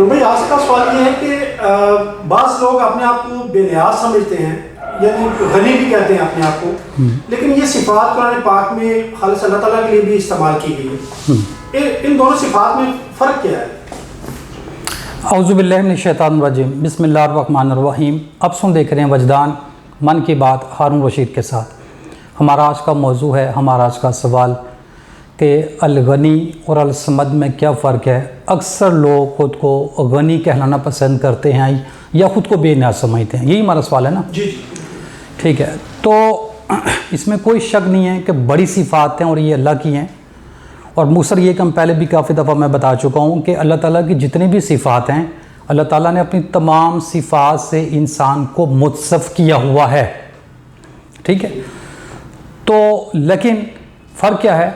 بھائی آج کا سوال یہ ہے کہ بعض لوگ اپنے آپ کو بے نیاز سمجھتے ہیں، یعنی غنی بھی کہتے ہیں اپنے آپ کو، لیکن یہ صفات قرآن پاک میں خالص اللہ تعالیٰ کے لیے بھی استعمال کی گئی ہے، ان دونوں صفات میں فرق کیا ہے؟ اعوذ باللہ من الشیطان الرجیم، بسم اللہ الرحمن الرحیم۔ اب سن دیکھ رہے ہیں وجدان من کی بات ہارون رشید کے ساتھ۔ ہمارا آج کا موضوع ہے، ہمارا آج کا سوال کہ الغنی اور الصمد میں کیا فرق ہے۔ اکثر لوگ خود کو غنی کہلانا پسند کرتے ہیں یا خود کو بے نیاز سمجھتے ہیں، یہی ہمارا سوال ہے نا؟ جی ٹھیک ہے، تو اس میں کوئی شک نہیں ہے کہ بڑی صفات ہیں اور یہ اللہ کی ہیں، اور مختصر یہ کہ ہم پہلے بھی کافی دفعہ میں بتا چکا ہوں کہ اللہ تعالیٰ کی جتنی بھی صفات ہیں، اللہ تعالیٰ نے اپنی تمام صفات سے انسان کو متصف کیا ہوا ہے، ٹھیک ہے؟ تو لیکن فرق کیا ہے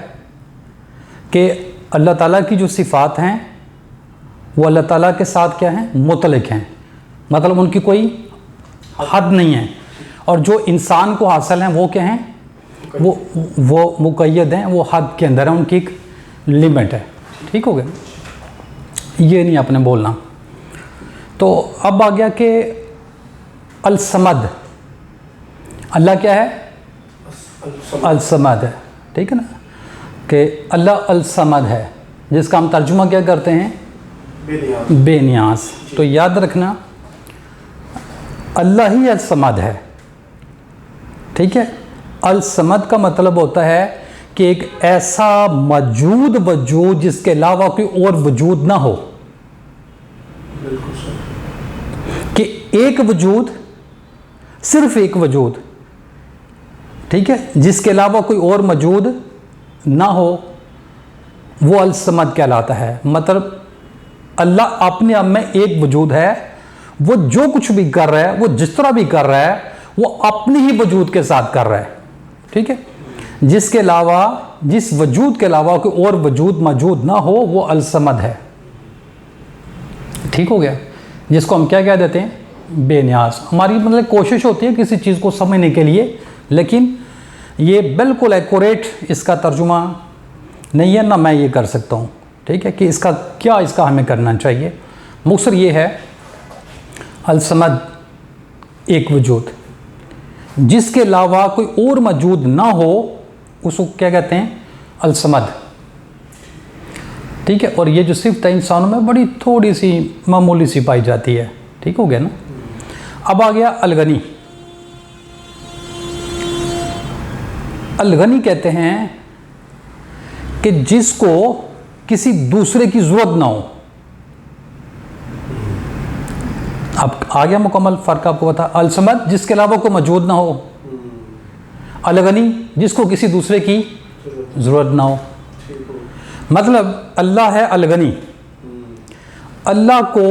کہ اللہ تعالیٰ کی جو صفات ہیں وہ اللہ تعالیٰ کے ساتھ کیا ہیں؟ مطلق ہیں، مطلب ان کی کوئی حد نہیں ہے، اور جو انسان کو حاصل ہیں وہ کیا ہیں؟ وہ مقید ہیں، وہ حد کے اندر ہیں، ان کی ایک لمٹ ہے، ٹھیک ہو گیا؟ یہ نہیں آپ نے بولنا۔ تو اب آ گیا کہ الصمد، اللہ کیا ہے؟ الصمد ہے، ٹھیک ہے نا؟ کہ اللہ الصمد ہے، جس کا ہم ترجمہ کیا کرتے ہیں؟ بے نیاز۔ تو یاد رکھنا اللہ ہی الصمد ہے، ٹھیک ہے؟ الصمد کا مطلب ہوتا ہے کہ ایک ایسا موجود وجود جس کے علاوہ کوئی اور وجود نہ ہو، کہ ایک وجود، صرف ایک وجود، ٹھیک ہے، جس کے علاوہ کوئی اور موجود نہ ہو، وہ الصمد کہلاتا ہے۔ مطلب اللہ اپنے آپ میں ایک وجود ہے، وہ جو کچھ بھی کر رہا ہے، وہ جس طرح بھی کر رہا ہے، وہ اپنے ہی وجود کے ساتھ کر رہا ہے، ٹھیک ہے؟ جس کے علاوہ، جس وجود کے علاوہ کوئی اور وجود موجود نہ ہو، وہ الصمد ہے، ٹھیک ہو گیا؟ جس کو ہم کیا کہہ دیتے ہیں؟ بے نیاز۔ ہماری مطلب کوشش ہوتی ہے کسی چیز کو سمجھنے کے لیے، لیکن یہ بالکل ایکوریٹ اس کا ترجمہ نہیں ہے، نہ میں یہ کر سکتا ہوں، ٹھیک ہے؟ کہ اس کا ہمیں کرنا چاہیے۔ مختصر یہ ہے الصمد ایک وجود جس کے علاوہ کوئی اور موجود نہ ہو، اس کو کیا کہتے ہیں؟ الصمد، ٹھیک ہے؟ اور یہ جو صفت ہے انسانوں میں بڑی تھوڑی سی معمولی سی پائی جاتی ہے، ٹھیک ہو گیا نا؟ اب آ گیا الغنی۔ الغنی کہتے ہیں کہ جس کو کسی دوسرے کی ضرورت نہ ہو۔ اب آ گیا مکمل فرق آپ کو بتا۔ الصمد جس کے علاوہ کوئی موجود نہ ہو، الغنی جس کو کسی دوسرے کی ضرورت نہ ہو۔ مطلب اللہ ہے الغنی، اللہ کو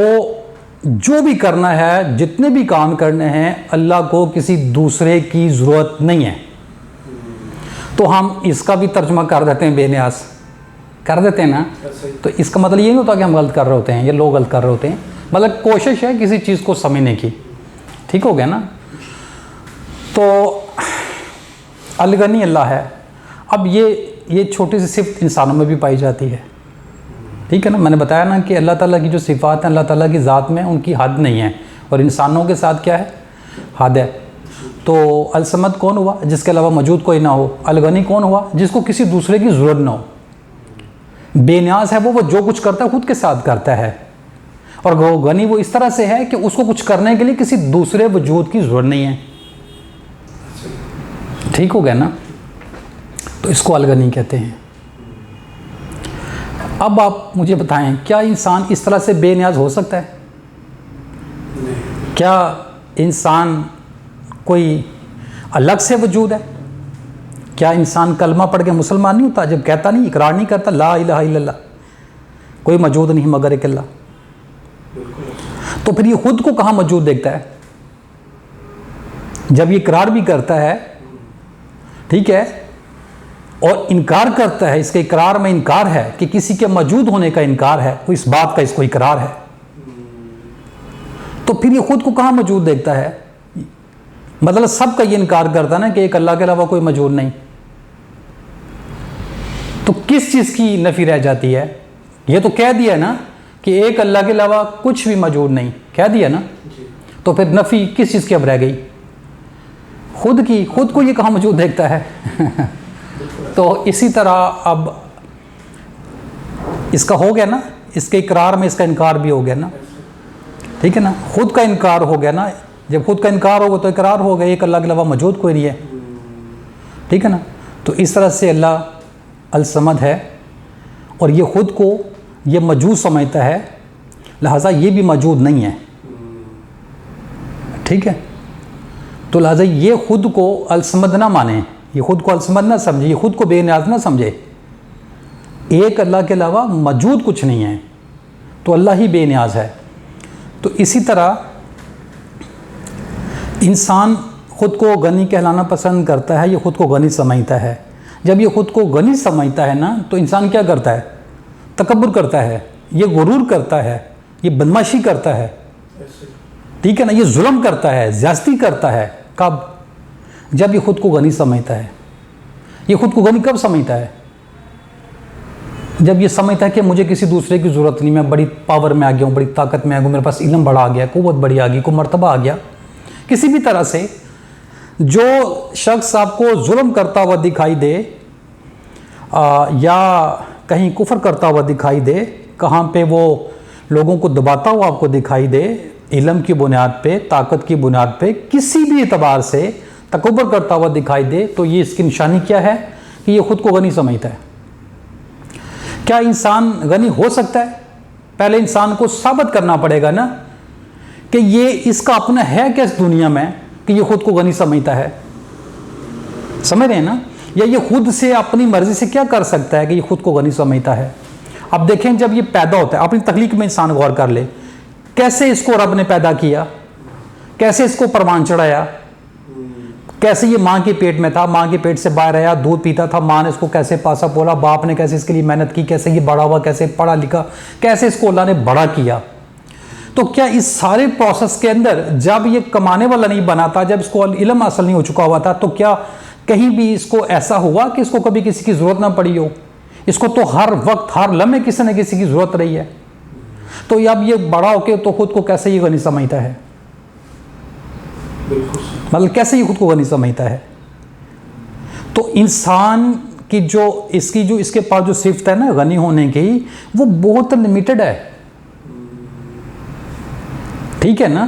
جو بھی کرنا ہے، جتنے بھی کام کرنے ہیں، اللہ کو کسی دوسرے کی ضرورت نہیں ہے۔ تو ہم اس کا بھی ترجمہ کر دیتے ہیں بے نیاز، کر دیتے ہیں نا؟ تو اس کا مطلب یہ نہیں ہوتا کہ ہم غلط کر رہے ہوتے ہیں یا لوگ غلط کر رہے ہوتے ہیں، مطلب کوشش ہے کسی چیز کو سمجھنے کی، ٹھیک ہو گیا نا؟ تو الغنی اللہ ہے۔ اب یہ چھوٹی سی صفت انسانوں میں بھی پائی جاتی ہے، ٹھیک ہے نا؟ میں نے بتایا نا کہ اللہ تعالیٰ کی جو صفات ہیں، اللہ تعالیٰ کی ذات میں ان کی حد نہیں ہے، اور انسانوں کے ساتھ کیا ہے؟ حد ہے۔ تو الصمد کون ہوا؟ جس کے علاوہ موجود کوئی نہ ہو۔ الغنی کون ہوا؟ جس کو کسی دوسرے کی ضرورت نہ ہو۔ بے نیاز ہے وہ جو کچھ کرتا ہے خود کے ساتھ کرتا ہے، اور غنی وہ اس طرح سے ہے کہ اس کو کچھ کرنے کے لیے کسی دوسرے وجود کی ضرورت نہیں ہے، ٹھیک ہو گیا نا؟ تو اس کو الغنی کہتے ہیں۔ اب آپ مجھے بتائیں، کیا انسان اس طرح سے بے نیاز ہو سکتا ہے؟ کیا انسان کوئی الگ سے وجود ہے؟ کیا انسان کلمہ پڑھ کے مسلمان نہیں ہوتا جب کہتا نہیں، اقرار نہیں کرتا لا الہ الا اللہ، کوئی موجود نہیں مگر ایک اللہ؟ تو پھر یہ خود کو کہاں موجود دیکھتا ہے؟ جب یہ اقرار بھی کرتا ہے، ٹھیک ہے، اور انکار کرتا ہے، اس کے اقرار میں انکار ہے کہ کسی کے موجود ہونے کا انکار ہے، تو اس بات کا اس کو اقرار ہے، تو پھر یہ خود کو کہاں موجود دیکھتا ہے؟ مطلب سب کا یہ انکار کرتا ہے نا کہ ایک اللہ کے علاوہ کوئی موجود نہیں، تو کس چیز کی نفی رہ جاتی ہے؟ یہ تو کہہ دیا نا کہ ایک اللہ کے علاوہ کچھ بھی موجود نہیں، کہہ دیا نا، تو پھر نفی کس چیز کی اب رہ گئی؟ خود کی. خود کو یہ کہاں موجود دیکھتا ہے؟ تو اسی طرح اب اس کا ہو گیا نا، اس کے اقرار میں اس کا انکار بھی ہو گیا نا، ٹھیک ہے نا. خود کا انکار ہو گیا نا، جب خود کا انکار ہوگا تو اقرار ہو گیا ایک اللہ کے علاوہ موجود کوئی نہیں ہے، ٹھیک ہے نا. تو اس طرح سے اللہ الصمد ہے، اور یہ خود کو یہ موجود سمجھتا ہے، لہٰذا یہ بھی موجود نہیں ہے، ٹھیک ہے. تو لہٰذا یہ خود کو الصمد نہ مانے، یہ خود کو الصمد نہ سمجھے، یہ خود کو بے نیاز نہ سمجھے. ایک اللہ کے علاوہ موجود کچھ نہیں ہے، تو اللہ ہی بے نیاز ہے. تو اسی طرح انسان خود کو غنی کہلانا پسند کرتا ہے، یہ خود کو غنی سمجھتا ہے. جب یہ خود کو غنی سمجھتا ہے نا، تو انسان کیا کرتا ہے؟ تکبر کرتا ہے، یہ غرور کرتا ہے، یہ بدمعاشی کرتا ہے، ٹھیک ہے نا، یہ ظلم کرتا ہے، زیادتی کرتا ہے. کب؟ جب یہ خود کو غنی سمجھتا ہے. یہ خود کو غنی کب سمجھتا ہے؟ جب یہ سمجھتا ہے کہ مجھے کسی دوسرے کی ضرورت نہیں، میں بڑی پاور میں آ گیا ہوں، بڑی طاقت میں آ گیا ہوں، میرے پاس علم بڑا آ گیا، قوت بڑی آ گئی، کوئی مرتبہ آ گیا. کسی بھی طرح سے جو شخص آپ کو ظلم کرتا ہوا دکھائی دے یا کہیں کفر کرتا ہوا دکھائی دے، کہاں پہ وہ لوگوں کو دباتا ہوا آپ کو دکھائی دے، علم کی بنیاد پہ، طاقت کی بنیاد پہ، کسی بھی اعتبار سے تکبر کرتا ہوا دکھائی دے، تو یہ اس کی نشانی کیا ہے؟ کہ یہ خود کو غنی سمجھتا ہے. کیا انسان غنی ہو سکتا ہے؟ پہلے انسان کو ثابت کرنا پڑے گا نا کہ یہ اس کا اپنا ہے کیا اس دنیا میں کہ یہ خود کو غنی سمجھتا ہے. سمجھ رہے ہیں نا؟ یا یہ خود سے اپنی مرضی سے کیا کر سکتا ہے کہ یہ خود کو غنی سمجھتا ہے. اب دیکھیں جب یہ پیدا ہوتا ہے، اپنی تخلیق میں انسان غور کر لے، کیسے اس کو رب نے پیدا کیا، کیسے اس کو پروان چڑھایا، کیسے یہ ماں کے پیٹ میں تھا، ماں کے پیٹ سے باہر آیا، دودھ پیتا تھا، ماں نے اس کو کیسے پاسا پولا، باپ نے کیسے اس کے لیے محنت کی، کیسے یہ بڑا ہوا، کیسے پڑھا لکھا، کیسے اس کو اللہ نے بڑا کیا. تو کیا اس سارے پروسیس کے اندر جب یہ کمانے والا نہیں بنا تھا، جب اس کو علم حاصل نہیں ہو چکا ہوا تھا، تو کیا کہیں بھی اس کو ایسا ہوا کہ اس کو کبھی کسی کی ضرورت نہ پڑی ہو؟ اس کو تو ہر وقت ہر لمحے کسی نہ کسی کی ضرورت رہی ہے. تو اب یہ بڑا ہو کے تو خود کو کیسے یہ غنی سمجھتا ہے؟ مطلب کیسے یہ خود کو غنی سمجھتا ہے؟ تو انسان کی جو اس کے پاس جو صفت ہے نا غنی ہونے کی، وہ بہت لمیٹڈ ہے، ٹھیک ہے نا.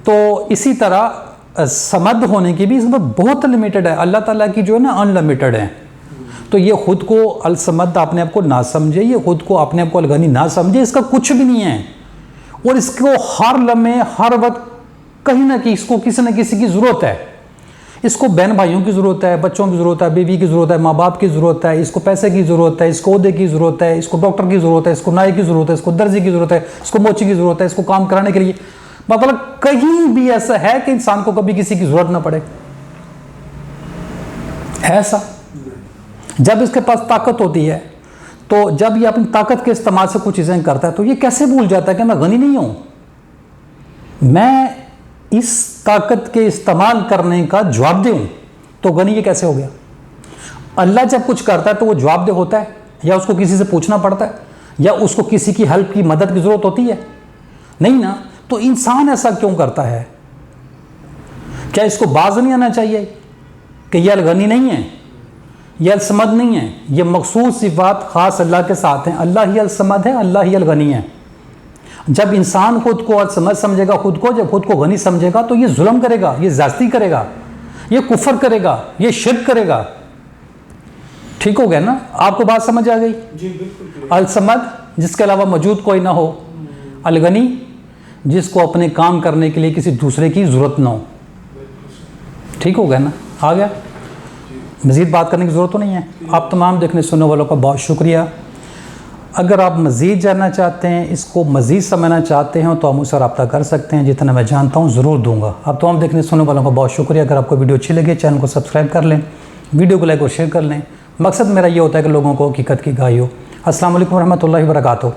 تو اسی طرح سمد ہونے کی بھی اس میں بہت لمیٹڈ ہے. اللہ تعالیٰ کی جو ہے نا ان لمیٹڈ ہے. تو یہ خود کو الصمد اپنے آپ کو نہ سمجھے، یہ خود کو اپنے آپ کو الغنی نہ سمجھے، اس کا کچھ بھی نہیں ہے. اور اس کو ہر لمحے ہر وقت کہیں نہ کہیں اس کو کسی نہ کسی کی ضرورت ہے. اس کو بہن بھائیوں کی ضرورت ہے، بچوں کی ضرورت ہے، بیوی کی ضرورت ہے، ماں باپ کی ضرورت ہے، اس کو پیسے کی ضرورت ہے، اس کو عہدے کی ضرورت ہے، اس کو ڈاکٹر کی ضرورت ہے، اس کو نائی کی ضرورت ہے، اس کو درزی کی ضرورت ہے، اس کو موچی کی ضرورت ہے، اس کو کام کرانے کے لیے. مطلب کہیں بھی ایسا ہے کہ انسان کو کبھی کسی کی ضرورت نہ پڑے؟ ایسا جب اس کے پاس طاقت ہوتی ہے، تو جب یہ اپنی طاقت کے استعمال سے کچھ چیزیں کرتا ہے، تو یہ کیسے بھول جاتا ہے کہ میں غنی نہیں ہوں؟ میں اس طاقت کے استعمال کرنے کا جواب دے ہوں، تو غنی یہ کیسے ہو گیا؟ اللہ جب کچھ کرتا ہے تو وہ جواب دہ ہوتا ہے، یا اس کو کسی سے پوچھنا پڑتا ہے، یا اس کو کسی کی ہیلپ کی مدد کی ضرورت ہوتی ہے؟ نہیں نا. تو انسان ایسا کیوں کرتا ہے؟ کیا اس کو باز نہیں آنا چاہیے کہ یہ الغنی نہیں ہے، یہ الصمد نہیں ہے؟ یہ مخصوص صفات خاص اللہ کے ساتھ ہیں. اللہ ہی الصمد ہے، اللہ ہی الغنی ہے. جب انسان خود کو الصمد سمجھے گا، خود کو جب خود کو غنی سمجھے گا، تو یہ ظلم کرے گا، یہ زیادتی کرے گا، یہ کفر کرے گا، یہ شرک کرے گا. ٹھیک ہو گیا نا؟ آپ کو بات سمجھ آ گئی؟ جی بالکل. الصمد جس کے علاوہ موجود کوئی نہ ہو، الغنی جس کو اپنے کام کرنے کے لیے کسی دوسرے کی ضرورت نہ ہو. ٹھیک ہو گیا نا؟ آ گیا؟ مزید بات کرنے کی ضرورت تو نہیں ہے. آپ تمام دیکھنے سننے والوں کا بہت شکریہ. اگر آپ مزید جاننا چاہتے ہیں، اس کو مزید سمجھنا چاہتے ہیں، تو آپ مجھ سے رابطہ کر سکتے ہیں. جتنا میں جانتا ہوں ضرور دوں گا. آپ تمام دیکھنے سننے والوں کا بہت شکریہ. اگر آپ کو ویڈیو اچھی لگے، چینل کو سبسکرائب کر لیں، ویڈیو کو لائک اور شیئر کر لیں. مقصد میرا یہ ہوتا ہے کہ لوگوں کو حقیقت کی گواہی ہو. السلام علیکم ورحمۃ اللہ وبرکاتہ.